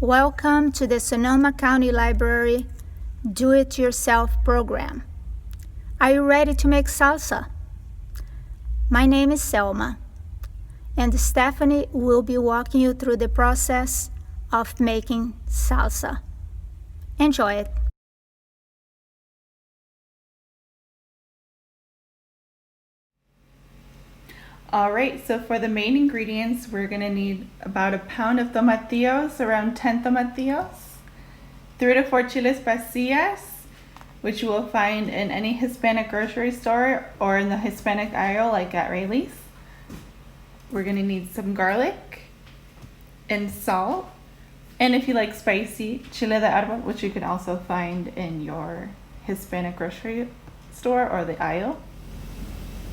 Welcome to the Sonoma County Library Do-It-Yourself program. Are you ready to make salsa? My name is Selma, and Stephanie will be walking you through the process of making salsa. Enjoy it. Alright, so for the main ingredients, we're going to need about a pound of tomatillos, around 10 tomatillos, 3 to 4 chiles pasillas, which you will find in any Hispanic grocery store or in the Hispanic aisle like at Rayleigh's. We're going to need some garlic and salt, and if you like spicy, chile de árbol, which you can also find in your Hispanic grocery store or the aisle.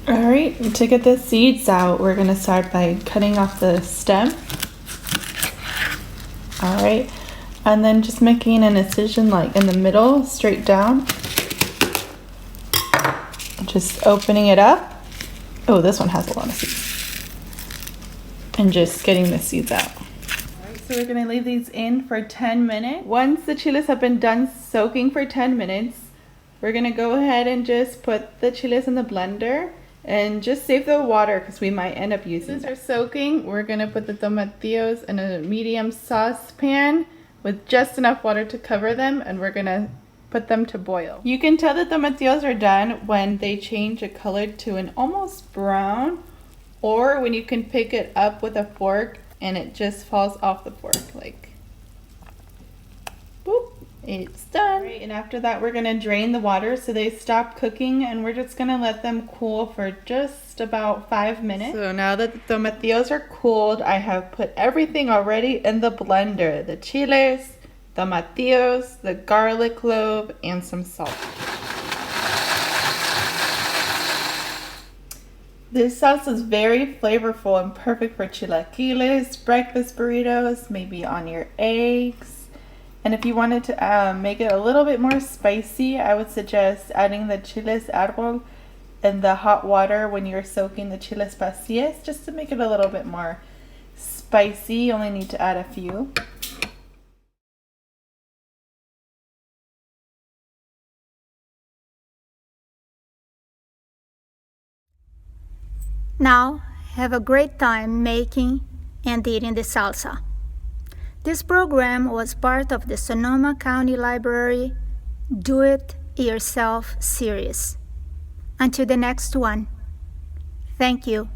Alright, to get the seeds out, we're going to start by cutting off the stem. Alright, and then just making an incision like in the middle, straight down. Just opening it up. Oh, this one has a lot of seeds. And just getting the seeds out. Alright, so we're going to leave these in for 10 minutes. Once the chiles have been done soaking for 10 minutes, we're going to go ahead and just put the chiles in the blender. And just save the water because we might end up using it. Since they're soaking, we're going to put the tomatillos in a medium saucepan with just enough water to cover them, and we're going to put them to boil. You can tell the tomatillos are done when they change a color to an almost brown, or when you can pick it up with a fork and it just falls off the fork like boop. It's done. Right, and after that we're going to drain the water so they stop cooking, and we're just going to let them cool for just about 5 minutes. So now that the tomatillos are cooled, I have put everything already in the blender. The chiles, tomatillos, the garlic clove, and some salt. This salsa is very flavorful and perfect for chilaquiles, breakfast burritos, maybe on your eggs. And if you wanted to make it a little bit more spicy, I would suggest adding the chiles árbol in the hot water when you're soaking the chiles pasillas, just to make it a little bit more spicy. You only need to add a few. Now, have a great time making and eating the salsa. This program was part of the Sonoma County Library Do-It-Yourself series. Until the next one, thank you.